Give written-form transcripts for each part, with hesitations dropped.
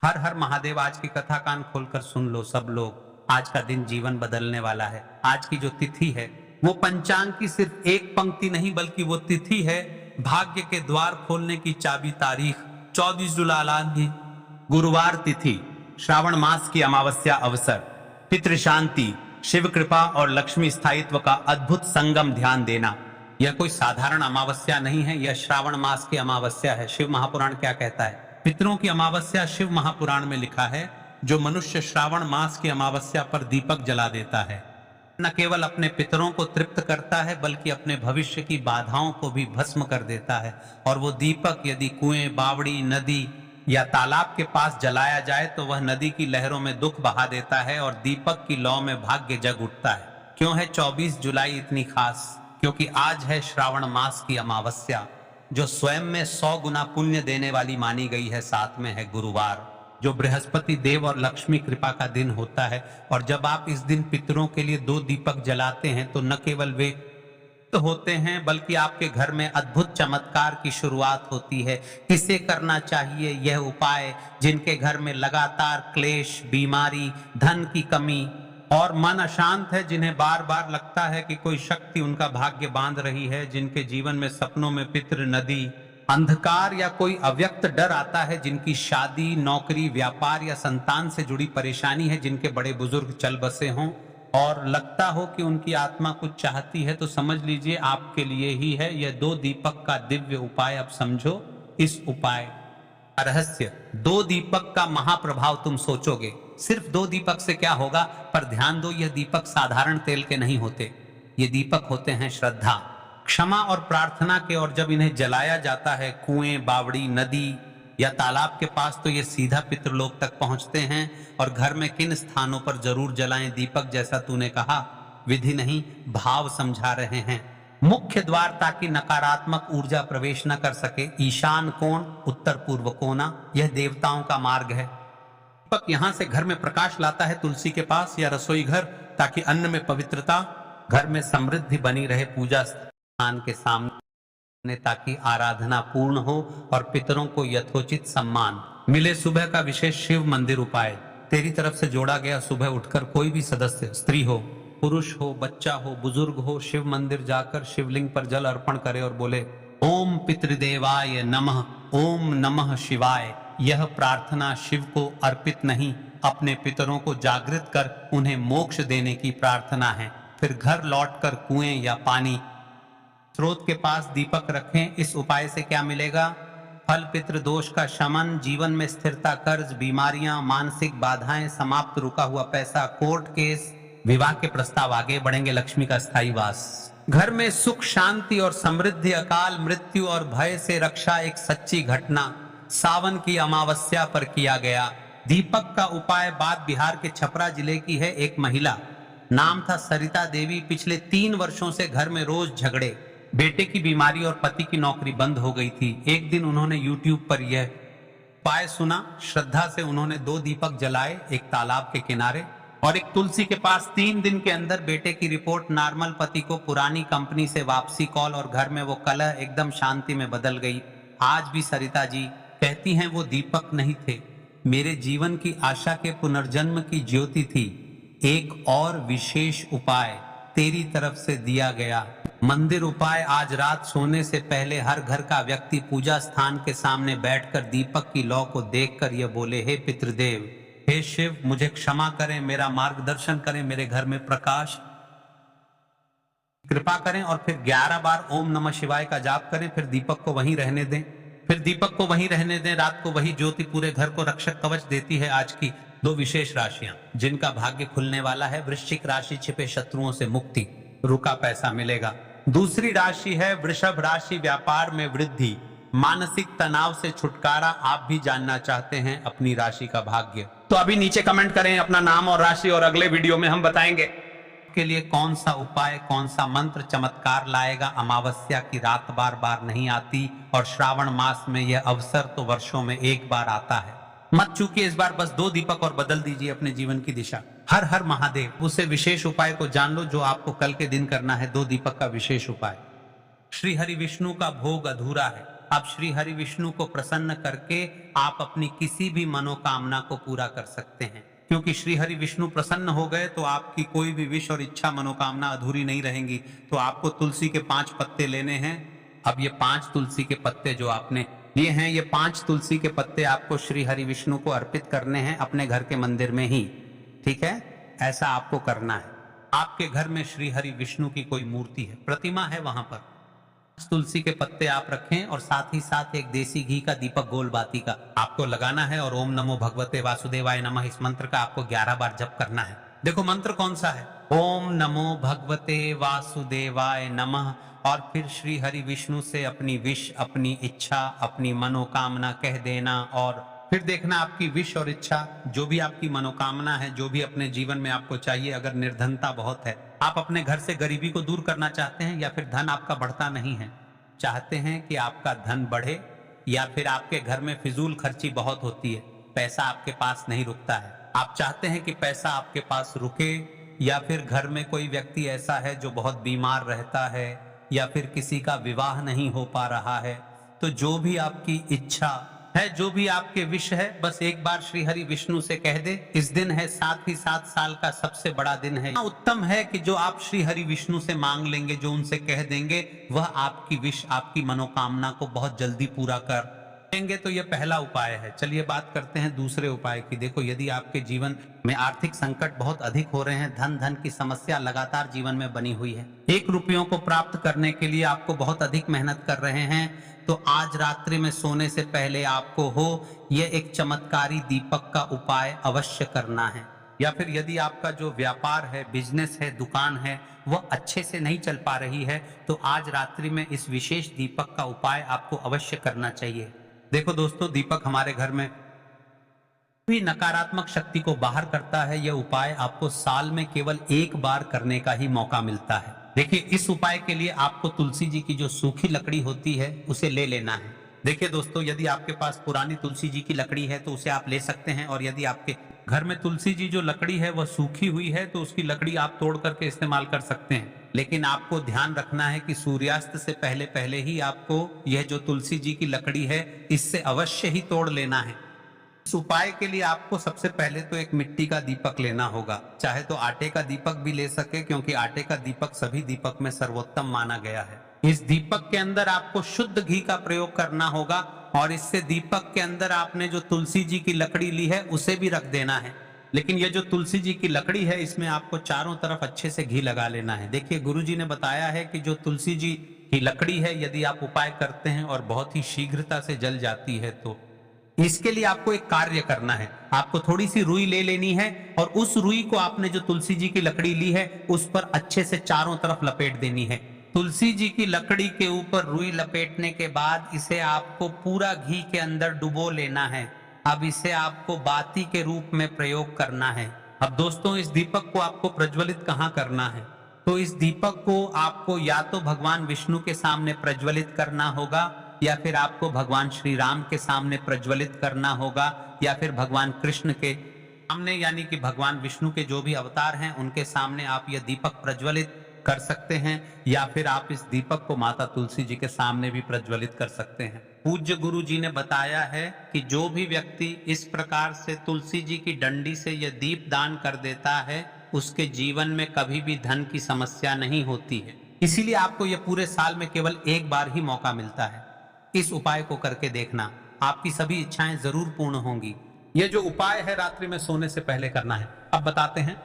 हर हर महादेव। आज की कथा कान खोलकर सुन लो सब लोग। आज का दिन जीवन बदलने वाला है। आज की जो तिथि है वो पंचांग की सिर्फ एक पंक्ति नहीं बल्कि वो तिथि है भाग्य के द्वार खोलने की चाबी। तारीख 24 जुलाई, गुरुवार तिथि, श्रावण मास की अमावस्या अवसर, पितृ शांति, शिव कृपा और लक्ष्मी स्थायित्व का अद्भुत संगम। ध्यान देना, यह कोई साधारण अमावस्या नहीं है, यह श्रावण मास की अमावस्या है। शिव महापुराण क्या कहता है? पितरों की अमावस्या शिव महापुराण में लिखा है, जो मनुष्य श्रावण मास की अमावस्या पर दीपक जला देता है न केवल अपने पितरों को तृप्त करता है बल्कि अपने भविष्य की बाधाओं को भी भस्म कर देता है। और वो दीपक यदि कुएं, बावड़ी, नदी या तालाब के पास जलाया जाए तो वह नदी की लहरों में दुख बहा देता है और दीपक की लौ में भाग्य जग उठता है। क्यों है 24 जुलाई इतनी खास? क्योंकि आज है श्रावण मास की अमावस्या, जो स्वयं में 100 गुना पुण्य देने वाली मानी गई है। साथ में है गुरुवार, जो बृहस्पति देव और लक्ष्मी कृपा का दिन होता है। और जब आप इस दिन पितरों के लिए 2 दीपक जलाते हैं तो न केवल वे तो होते हैं बल्कि आपके घर में अद्भुत चमत्कार की शुरुआत होती है। किसे करना चाहिए यह उपाय? जिनके घर में लगातार क्लेश, बीमारी, धन की कमी और मन अशांत है, जिन्हें बार बार लगता है कि कोई शक्ति उनका भाग्य बांध रही है, जिनके जीवन में सपनों में पितृ, नदी, अंधकार या कोई अव्यक्त डर आता है, जिनकी शादी, नौकरी, व्यापार या संतान से जुड़ी परेशानी है, जिनके बड़े बुजुर्ग चल बसे हों और लगता हो कि उनकी आत्मा कुछ चाहती है, तो समझ लीजिए आपके लिए ही है यह 2 दीपक का दिव्य उपाय। अब समझो इस उपाय का रहस्य। 2 दीपक का महाप्रभाव तुम सोचोगे सिर्फ 2 दीपक से क्या होगा, पर ध्यान दो, यह दीपक साधारण तेल के नहीं होते। ये दीपक होते हैं श्रद्धा, क्षमा और प्रार्थना के। और जब इन्हें जलाया जाता है कुएं, बावड़ी, नदी या तालाब के पास, तो ये सीधा पितृलोक तक पहुंचते हैं। और घर में किन स्थानों पर जरूर जलाएं दीपक? जैसा तूने कहा, विधि नहीं भाव समझा रहे हैं। मुख्य द्वार, ताकि नकारात्मक ऊर्जा प्रवेश न कर सके। ईशान कोण, उत्तर पूर्व कोना, यह देवताओं का मार्ग है। दीपक यहां से घर में प्रकाश लाता है तुलसी के पास या रसोई घर, ताकि अन्न में पवित्रता, घर में समृद्धि बनी रहे। पूजा स्थान के सामने, ताकि आराधना पूर्ण हो और पितरों को यथोचित सम्मान मिले। सुबह का विशेष शिव मंदिर उपाय। तेरी तरफ से जोड़ा गया सुबह उठकर कोई भी सदस्य, स्त्री हो, पुरुष हो, बच्चा हो, बुजुर्ग हो, शिव मंदिर जाकर शिवलिंग पर जल अर्पण करे और बोले, ओम पितृदेवाय नमः, ओम नमः शिवाय। यह प्रार्थना शिव को अर्पित नहीं, अपने पितरों को जागृत कर उन्हें मोक्ष देने की प्रार्थना है। फिर घर लौटकर कुएं या पानी स्रोत के पास दीपक रखें। इस उपाय से क्या मिलेगा? फल, पितृ दोष का शमन, जीवन में स्थिरता, कर्ज, बीमारियां, मानसिक बाधाएं समाप्त, रुका हुआ पैसा, कोर्ट केस, विवाह के प्रस्ताव आगे बढ़ेंगे, लक्ष्मी का स्थायी वास, घर में सुख, शांति और समृद्धि, अकाल मृत्यु और भय से रक्षा। एक सच्ची घटना सावन की अमावस्या पर किया गया। दीपक का उपाय बात बिहार के छपरा जिले की है। एक महिला, नाम था सरिता देवी, पिछले 3 वर्षों से घर में रोज झगड़े, बेटे की बीमारी और पति की नौकरी बंद हो गई थी। एक दिन उन्होंने YouTube पर यह उपाय सुना। श्रद्धा से उन्होंने 2 दीपक जलाए, एक तालाब के किनारे और एक तुलसी के पास। 3 दिन के अंदर बेटे की रिपोर्ट नॉर्मल, पति को पुरानी कंपनी से वापसी कॉल और घर में वो कलह एकदम शांति में बदल गई। आज भी सरिता जी कहती हैं, वो दीपक नहीं थे, मेरे जीवन की आशा के पुनर्जन्म की ज्योति थी। एक और विशेष उपाय तेरी तरफ से दिया गया। मंदिर उपाय। आज रात सोने से पहले हर घर का व्यक्ति पूजा स्थान के सामने बैठकर दीपक की लौ को देखकर यह बोले, हे पितृदेव, हे शिव, मुझे क्षमा करें, मेरा मार्गदर्शन करें, मेरे घर में प्रकाश कृपा करें। और फिर 11 बार ओम नमः शिवाय का जाप करें। फिर दीपक को वहीं रहने दें। रात को वही ज्योति पूरे घर को रक्षक कवच देती है। आज की 2 विशेष राशियां जिनका भाग्य खुलने वाला है। वृश्चिक राशि, छिपे शत्रुओं से मुक्ति, रुका पैसा मिलेगा। दूसरी राशि है वृषभ राशि, व्यापार में वृद्धि, मानसिक तनाव से छुटकारा। आप भी जानना चाहते हैं अपनी राशि का भाग्य, तो अभी नीचे कमेंट करें अपना नाम और राशि, और अगले वीडियो में हम बताएंगे के लिए कौन सा उपाय, कौन सा मंत्र चमत्कार लाएगा। अमावस्या की रात बार बार नहीं आती और श्रावण मास में यह अवसर तो वर्षों में एक बार आता है। मत चूकिए इस बार, बस 2 दीपक और बदल दीजिए अपने जीवन की दिशा। हर हर महादेव। उसे विशेष उपाय को जान लो जो आपको कल के दिन करना है। 2 दीपक का विशेष उपाय। श्री हरि विष्णु का भोग अधूरा है। अब श्री हरि विष्णु को प्रसन्न करके आप अपनी किसी भी मनोकामना को पूरा कर सकते हैं, क्योंकि श्री हरि विष्णु प्रसन्न हो गए तो आपकी कोई भी विश और इच्छा मनोकामना अधूरी नहीं रहेंगी। तो आपको तुलसी के 5 पत्ते लेने हैं। अब ये 5 तुलसी के पत्ते जो आपने लिए हैं, ये 5 तुलसी के पत्ते आपको श्री हरि विष्णु को अर्पित करने हैं अपने घर के मंदिर में ही, ठीक है? ऐसा आपको करना है। आपके घर में श्री हरि विष्णु की कोई मूर्ति है, प्रतिमा है, वहां पर तुलसी के पत्ते आप रखें और साथ ही साथ एक देसी घी का दीपक गोल बाती का आपको लगाना है और ओम नमो भगवते वासुदेवाय नमः इस मंत्र का आपको 11 बार जप करना है। देखो मंत्र कौन सा है? ओम नमो भगवते वासुदेवाय नमः। और फिर श्री हरि विष्णु से अपनी विश, अपनी इच्छा, अपनी मनोकामना कह देना और फिर देखना आपकी विश और इच्छा, जो भी आपकी मनोकामना है, जो भी अपने जीवन में आपको चाहिए। अगर निर्धनता बहुत है, आप अपने घर से गरीबी को दूर करना चाहते हैं, या फिर धन आपका बढ़ता नहीं है, चाहते हैं कि आपका धन बढ़े, या फिर आपके घर में फिजूल खर्ची बहुत होती है, पैसा आपके पास नहीं रुकता है, आप चाहते हैं कि पैसा आपके पास रुके, या फिर घर में कोई व्यक्ति ऐसा है जो बहुत बीमार रहता है, या फिर किसी का विवाह नहीं हो पा रहा है, तो जो भी आपकी इच्छा है, जो भी आपके विश है, बस एक बार श्री हरि विष्णु से कह दे। इस दिन है, साथ ही साथ साल का सबसे बड़ा दिन है। उत्तम है कि जो आप श्री हरि विष्णु से मांग लेंगे, जो उनसे कह देंगे, वह आपकी विश, आपकी मनोकामना को बहुत जल्दी पूरा कर देंगे। तो यह पहला उपाय है। चलिए बात करते हैं दूसरे उपाय की। देखो, यदि आपके जीवन में आर्थिक संकट बहुत अधिक हो रहे हैं, धन की समस्या लगातार जीवन में बनी हुई है, 1 रुपयों को प्राप्त करने के लिए आपको बहुत अधिक मेहनत कर रहे हैं, तो आज रात्रि में सोने से पहले आपको यह एक चमत्कारी दीपक का उपाय अवश्य करना है। या फिर यदि आपका जो व्यापार है, बिजनेस है, दुकान है, वह अच्छे से नहीं चल पा रही है, तो आज रात्रि में इस विशेष दीपक का उपाय आपको अवश्य करना चाहिए। देखो दोस्तों, दीपक हमारे घर में भी नकारात्मक शक्ति को बाहर करता है। यह उपाय आपको साल में केवल 1 बार करने का ही मौका मिलता है। देखिए, इस उपाय के लिए आपको तुलसी जी की जो सूखी लकड़ी होती है उसे ले लेना है। देखिए दोस्तों, यदि आपके पास पुरानी तुलसी जी की लकड़ी है तो उसे आप ले सकते हैं, और यदि आपके घर में तुलसी जी जो लकड़ी है वह सूखी हुई है तो उसकी लकड़ी आप तोड़ करके इस्तेमाल कर सकते हैं। लेकिन आपको ध्यान रखना है कि सूर्यास्त से पहले पहले ही आपको यह जो तुलसी जी की लकड़ी है इससे अवश्य ही तोड़ लेना है। इस उपाय के लिए आपको सबसे पहले तो एक मिट्टी का दीपक लेना होगा, चाहे तो आटे का दीपक भी ले सके, क्योंकि आटे का दीपक सभी दीपक में सर्वोत्तम माना गया है। इस दीपक के अंदर आपको शुद्ध घी का प्रयोग करना होगा, और इससे दीपक के अंदर आपने जो तुलसी जी की लकड़ी ली है उसे भी रख देना है। लेकिन ये जो तुलसी जी की लकड़ी है, इसमें आपको चारों तरफ अच्छे से घी लगा लेना है। देखिए, गुरु जी ने बताया है कि जो तुलसी जी की लकड़ी है, यदि आप उपाय करते हैं और बहुत ही शीघ्रता से जल जाती है, तो इसके लिए आपको एक कार्य करना है। आपको थोड़ी सी रुई ले लेनी है, और उस रुई को आपने जो तुलसी जी की लकड़ी ली है उस पर अच्छे से चारों तरफ लपेट देनी है। तुलसी जी की लकड़ी के ऊपर रुई लपेटने के बाद इसे आपको पूरा घी के अंदर डुबो लेना है। अब इसे आपको बाती के रूप में प्रयोग करना है। अब दोस्तों, इस दीपक को आपको प्रज्वलित कहाँ करना है? तो इस दीपक को आपको या तो भगवान विष्णु के सामने प्रज्वलित करना होगा, या फिर आपको भगवान श्री राम के सामने प्रज्वलित करना होगा, या फिर भगवान कृष्ण के सामने, यानी कि भगवान विष्णु के जो भी अवतार हैं उनके सामने आप यह दीपक प्रज्वलित कर सकते हैं, या फिर आप इस दीपक को माता तुलसी जी के सामने भी प्रज्वलित कर सकते हैं। पूज्य गुरु जी ने बताया है कि जो भी व्यक्ति इस प्रकार से तुलसी जी की डंडी से यह दीप दान कर देता है, उसके जीवन में कभी भी धन की समस्या नहीं होती है। इसीलिए आपको यह पूरे साल में केवल 1 बार ही मौका मिलता है। इस उपाय को करके देखना, आपकी सभी इच्छाएं जरूर पूर्ण होंगी। यह जो उपाय है रात्रि में सोने से पहले करना है। अब बताते हैं,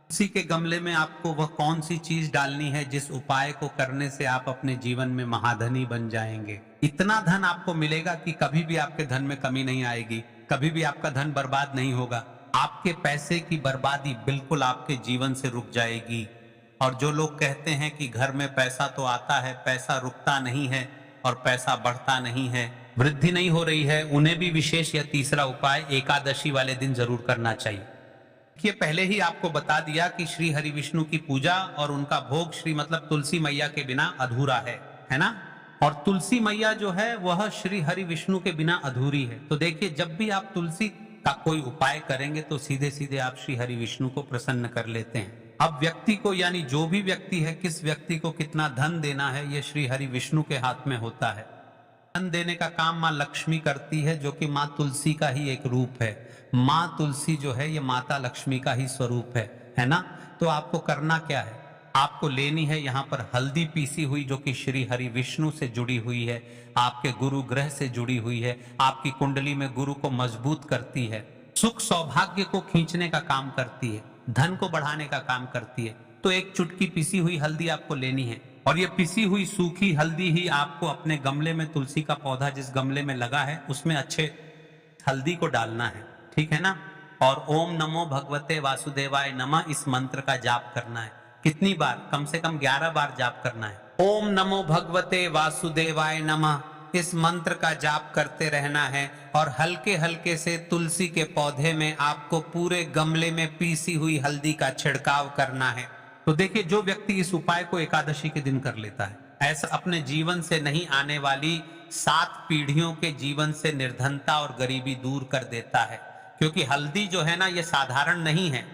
तुलसी के गमले में आपको वह कौन सी चीज डालनी है जिस उपाय को करने से आप अपने जीवन में महाधनी बन जाएंगे। इतना धन आपको मिलेगा कि कभी भी आपके धन में कमी नहीं आएगी, कभी भी आपका धन बर्बाद नहीं होगा। आपके पैसे की बर्बादी बिल्कुल आपके जीवन से रुक जाएगी। और जो लोग कहते हैं कि घर में पैसा तो आता है, पैसा रुकता नहीं है और पैसा बढ़ता नहीं है, वृद्धि नहीं हो रही है, उन्हें भी विशेष या तीसरा उपाय एकादशी वाले दिन जरूर करना चाहिए। ये पहले ही आपको बता दिया कि श्री हरि विष्णु की पूजा और उनका भोग श्री मतलब तुलसी मैया के बिना अधूरा है ना? और तुलसी मैया जो है वह श्री हरि विष्णु के बिना अधूरी है। तो देखिए, जब भी आप तुलसी का कोई उपाय करेंगे तो सीधे सीधे आप श्री हरि विष्णु को प्रसन्न कर लेते हैं। अब व्यक्ति को, यानी जो भी व्यक्ति है, किस व्यक्ति को कितना धन देना है, यह श्री हरि विष्णु के हाथ में होता है। धन देने का काम माँ लक्ष्मी करती है, जो कि माँ तुलसी का ही एक रूप है। माँ तुलसी जो है ये माता लक्ष्मी का ही स्वरूप है ना। तो आपको करना क्या है, आपको लेनी है यहाँ पर हल्दी पीसी हुई, जो कि श्री हरि विष्णु से जुड़ी हुई है, आपके गुरु ग्रह से जुड़ी हुई है, आपकी कुंडली में गुरु को मजबूत करती है, सुख सौभाग्य को खींचने का काम करती है, धन को बढ़ाने का काम करती है। तो एक चुटकी पिसी हुई हल्दी आपको लेनी है, और ये पिसी हुई सूखी हल्दी ही आपको अपने गमले में, तुलसी का पौधा जिस गमले में लगा है उसमें अच्छे हल्दी को डालना है, ठीक है ना। और ओम नमो भगवते वासुदेवाय नमः इस मंत्र का जाप करना है। कितनी बार? कम से कम 11 बार जाप करना है। ओम नमो भगवते वासुदेवाय नमः इस मंत्र का जाप करते रहना है, और हल्के हल्के से तुलसी के पौधे में आपको पूरे गमले में पीसी हुई हल्दी का छिड़काव करना है। तो देखिए, जो व्यक्ति इस उपाय को एकादशी के दिन कर लेता है, ऐसा अपने जीवन से नहीं आने वाली 7 पीढ़ियों के जीवन से निर्धनता और गरीबी दूर कर देता है। क्योंकि हल्दी जो है ना, ये साधारण नहीं है,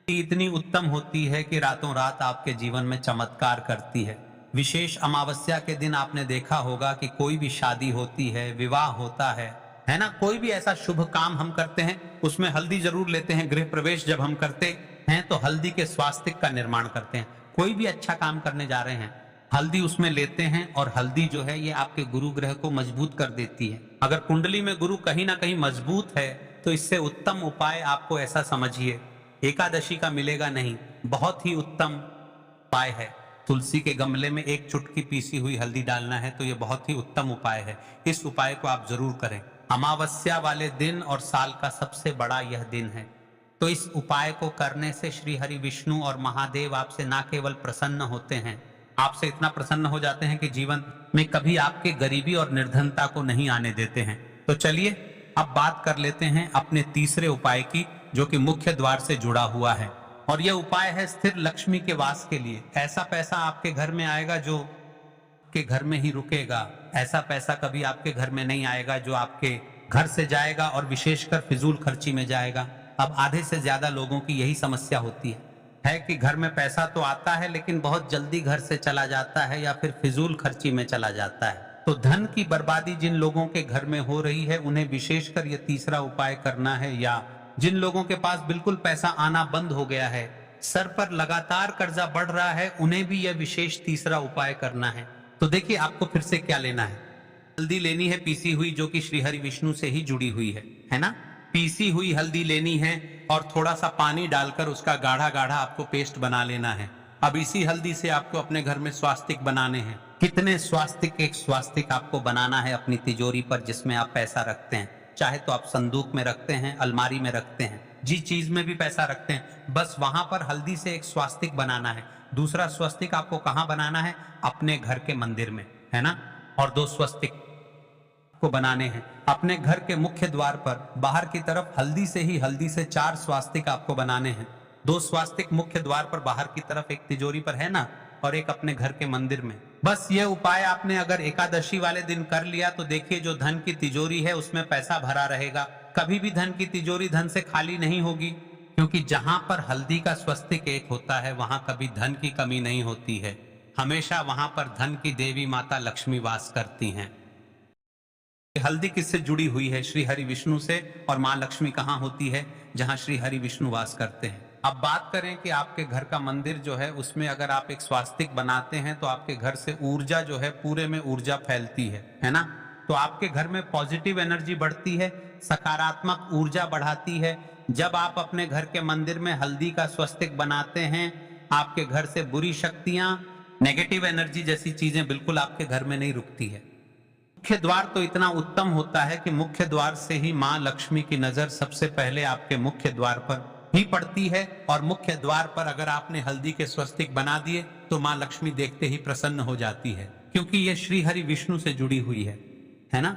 इतनी उत्तम होती है कि रातों रात आपके जीवन में चमत्कार करती है। विशेष अमावस्या के दिन आपने देखा होगा कि कोई भी शादी होती है, विवाह होता है ना, कोई भी ऐसा शुभ काम हम करते हैं उसमें हल्दी जरूर लेते हैं। गृह प्रवेश जब हम करते हैं तो हल्दी के स्वास्तिक का निर्माण करते हैं। कोई भी अच्छा काम करने जा रहे हैं, हल्दी उसमें लेते हैं, और हल्दी जो है ये आपके गुरु ग्रह को मजबूत कर देती है। अगर कुंडली में गुरु कहीं ना कहीं मजबूत है तो इससे उत्तम उपाय आपको ऐसा समझिए एकादशी का मिलेगा नहीं, बहुत ही उत्तम उपाय है। तुलसी के गमले में एक चुटकी पीसी हुई हल्दी डालना है, तो ये बहुत ही उत्तम उपाय है। इस उपाय को आप जरूर करें। अमावस्या वाले दिन और साल का सबसे बड़ा यह दिन है, तो इस उपाय को करने से श्री हरि विष्णु और महादेव आपसे ना केवल प्रसन्न होते हैं, आपसे इतना प्रसन्न हो जाते हैं कि जीवन में कभी आपके गरीबी और निर्धनता को नहीं आने देते हैं। तो चलिए अब बात कर लेते हैं अपने तीसरे उपाय की, जो कि मुख्य द्वार से जुड़ा हुआ है, और यह उपाय है स्थिर लक्ष्मी के वास के लिए। ऐसा पैसा आपके घर में आएगा जो के घर में ही रुकेगा। ऐसा पैसा कभी आपके घर में नहीं आएगा जो आपके घर से जाएगा और विशेषकर फिजूल खर्ची में जाएगा। अब आधे से ज्यादा लोगों की यही समस्या होती है कि घर में पैसा तो आता है लेकिन बहुत जल्दी घर से चला जाता है या फिर फिजूल खर्ची में चला जाता है। तो धन की बर्बादी जिन लोगों के घर में हो रही है उन्हें विशेषकर यह तीसरा उपाय करना है, या जिन लोगों के पास बिल्कुल पैसा आना बंद हो गया है, सर पर लगातार कर्जा बढ़ रहा है, उन्हें भी यह विशेष तीसरा उपाय करना है। तो देखिए आपको फिर से क्या लेना है। हल्दी लेनी है पीसी हुई, जो कि श्री हरि विष्णु से ही जुड़ी हुई है ना। पीसी हुई हल्दी लेनी है और थोड़ा सा पानी डालकर उसका गाढ़ा गाढ़ा आपको पेस्ट बना लेना है। अब इसी हल्दी से आपको अपने घर में स्वास्तिक बनाने हैं। कितने स्वास्तिक? एक स्वास्तिक आपको बनाना है अपनी तिजोरी पर, जिसमें आप पैसा रखते हैं। चाहे तो आप संदूक में रखते हैं, अलमारी में रखते हैं, जिस चीज में भी पैसा रखते हैं, बस वहां पर हल्दी से एक स्वास्तिक बनाना है। दूसरा स्वस्तिक आपको कहाँ बनाना है? अपने घर के मंदिर में, है ना। और 2 स्वस्तिक को बनाने हैं अपने घर के मुख्य द्वार पर, बाहर की तरफ हल्दी से 4 स्वास्तिक आपको बनाने हैं। 2 स्वास्तिक मुख्य द्वार पर बाहर की तरफ, एक तिजोरी पर, है ना, और एक अपने घर के मंदिर में। बस ये उपाय आपने अगर एकादशी वाले दिन कर लिया तो देखिए जो धन की तिजोरी है उसमें पैसा भरा रहेगा। कभी भी धन की तिजोरी धन से खाली नहीं होगी, क्योंकि जहां पर हल्दी का स्वस्तिक एक होता है वहां कभी धन की कमी नहीं होती है। हमेशा वहां पर धन की देवी माता लक्ष्मी वास करती हैं। हल्दी किससे जुड़ी हुई है? श्री हरि विष्णु से। और माँ लक्ष्मी कहाँ होती है? जहाँ श्री हरि विष्णु वास करते हैं। अब बात करें कि आपके घर का मंदिर जो है उसमें अगर आप एक स्वास्तिक बनाते हैं तो आपके घर से ऊर्जा जो है, पूरे में ऊर्जा फैलती है ना। तो आपके घर में पॉजिटिव एनर्जी बढ़ती है, सकारात्मक ऊर्जा बढ़ाती है। जब आप अपने घर के मंदिर में हल्दी का स्वस्तिक बनाते हैं, आपके घर से बुरी शक्तियां, नेगेटिव एनर्जी जैसी चीजें बिल्कुल आपके घर में नहीं रुकती है। मुख्य द्वार तो इतना उत्तम होता है कि मुख्य द्वार से ही माँ लक्ष्मी की नजर सबसे पहले आपके मुख्य द्वार पर ही पड़ती है, और मुख्य द्वार पर अगर आपने हल्दी के स्वस्तिक बना दिए तो माँ लक्ष्मी देखते ही प्रसन्न हो जाती है, क्योंकि ये श्री हरि विष्णु से जुड़ी हुई है ना।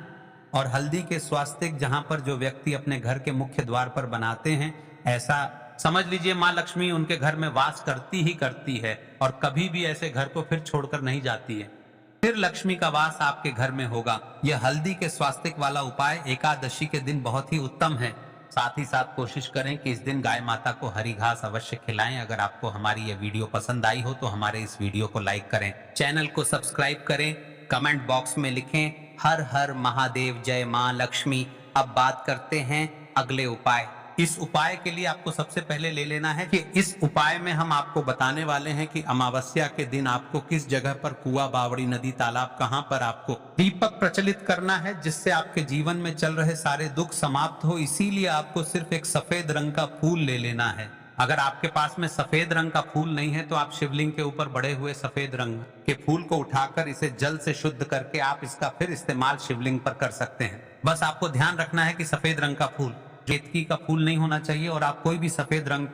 और हल्दी के स्वास्तिक जहां पर जो व्यक्ति अपने घर के मुख्य द्वार पर बनाते हैं, ऐसा समझ लीजिए माँ लक्ष्मी उनके घर में वास करती ही करती है, और कभी भी ऐसे घर को फिर छोड़कर नहीं जाती है। फिर लक्ष्मी का वास आपके घर में होगा। यह हल्दी के स्वास्तिक वाला उपाय एकादशी के दिन बहुत ही उत्तम है। साथ ही साथ कोशिश करें कि इस दिन गाय माता को हरी घास अवश्य खिलाएं। अगर आपको हमारी ये वीडियो पसंद आई हो तो हमारे इस वीडियो को लाइक करें, चैनल को सब्सक्राइब करें, कमेंट बॉक्स में लिखें हर हर महादेव, जय मां लक्ष्मी। अब बात करते हैं अगले उपाय। इस उपाय के लिए आपको सबसे पहले ले लेना है कि इस उपाय में हम आपको बताने वाले हैं कि अमावस्या के दिन आपको किस जगह पर कुआं, बावड़ी, नदी, तालाब, कहां पर आपको दीपक प्रचलित करना है, जिससे आपके जीवन में चल रहे सारे दुख समाप्त हो। इसीलिए आपको सिर्फ एक सफेद रंग का फूल ले लेना है। अगर आपके पास में सफेद रंग का फूल नहीं है तो आप शिवलिंग के ऊपर बड़े हुए सफेद रंग के फूल को उठाकर इसे जल से शुद्ध करके आप इसका फिर इस्तेमाल शिवलिंग पर कर सकते हैं। बस आपको ध्यान रखना है कि सफेद रंग का फूल, केतकी का फूल नहीं होना चाहिए, और आप कोई भी सफेद रंग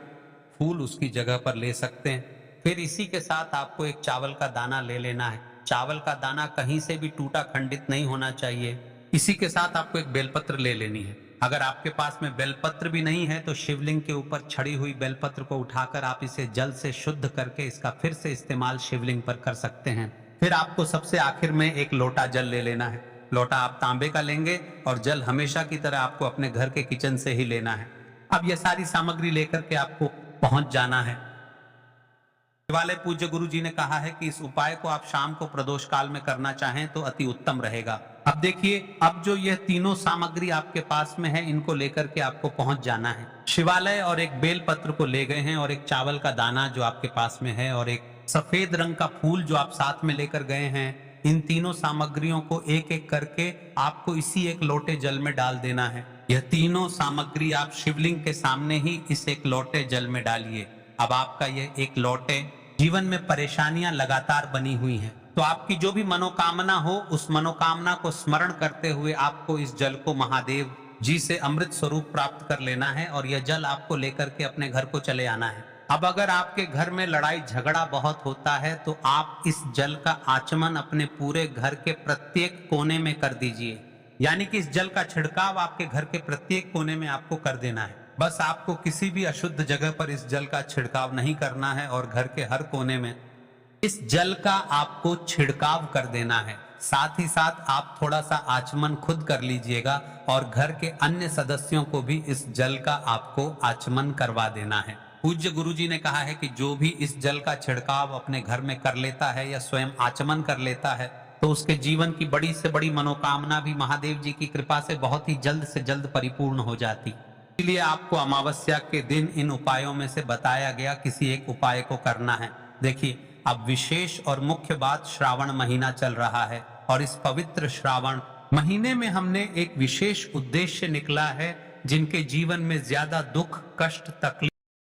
फूल उसकी जगह पर ले सकते हैं। फिर इसी के साथ आपको एक चावल का दाना ले लेना है। चावल का दाना कहीं से भी टूटा खंडित नहीं होना चाहिए। इसी के साथ आपको एक बेलपत्र ले लेनी है। अगर आपके पास में बेलपत्र भी नहीं है तो शिवलिंग के ऊपर छड़ी हुई बेलपत्र को उठाकर आप इसे जल से शुद्ध करके इसका फिर से इस्तेमाल शिवलिंग पर कर सकते हैं। फिर आपको सबसे आखिर में एक लोटा जल ले लेना है। लोटा आप तांबे का लेंगे और जल हमेशा की तरह आपको अपने घर के किचन से ही लेना है। अब यह सारी सामग्री लेकर के आपको पहुंच जाना है। शिवालय पूज्य गुरु जी ने कहा है कि इस उपाय को आप शाम को प्रदोष काल में करना चाहें तो अति उत्तम रहेगा। अब देखिए, अब जो यह तीनों सामग्री आपके पास में है, इनको लेकर के आपको पहुंच जाना है शिवालय, और एक बेल पत्र को ले गए हैं, और एक चावल का दाना जो आपके पास में है, और एक सफेद रंग का फूल जो आप साथ में लेकर गए हैं। इन तीनों सामग्रियों को एक एक करके आपको इसी एक लोटे जल में डाल देना है। यह तीनों सामग्री आप शिवलिंग के सामने ही इस एक लोटे जल में डालिए। अब आपका ये एक लोटे, जीवन में परेशानियां लगातार बनी हुई हैं, तो आपकी जो भी मनोकामना हो, उस मनोकामना को स्मरण करते हुए आपको इस जल को महादेव जी से अमृत स्वरूप प्राप्त कर लेना है, और यह जल आपको लेकर के अपने घर को चले आना है। अब अगर आपके घर में लड़ाई झगड़ा बहुत होता है तो आप इस जल का आचमन अपने पूरे घर के प्रत्येक कोने में कर दीजिए। यानी कि इस जल का छिड़काव आपके घर के प्रत्येक कोने में आपको कर देना है। बस आपको किसी भी अशुद्ध जगह पर इस जल का छिड़काव नहीं करना है, और घर के हर कोने में इस जल का आपको छिड़काव कर देना है। साथ ही साथ आप थोड़ा सा आचमन खुद कर लीजिएगा, और घर के अन्य सदस्यों को भी इस जल का आपको आचमन करवा देना है। पूज्य गुरुजी ने कहा है कि जो भी इस जल का छिड़काव अपने घर में कर लेता है या स्वयं आचमन कर लेता है, तो उसके जीवन की बड़ी से बड़ी मनोकामना भी महादेव जी की कृपा से बहुत ही जल्द से जल्द परिपूर्ण हो जाती। इसलिए आपको अमावस्या के दिन इन उपायों में से बताया गया किसी एक उपाय को करना है। देखिए, अब विशेष और मुख्य बात, श्रावण महीना चल रहा है, और इस पवित्र श्रावण महीने में हमने एक विशेष उद्देश्य निकला है, जिनके जीवन में ज्यादा दुख, कष्ट, तकलीफ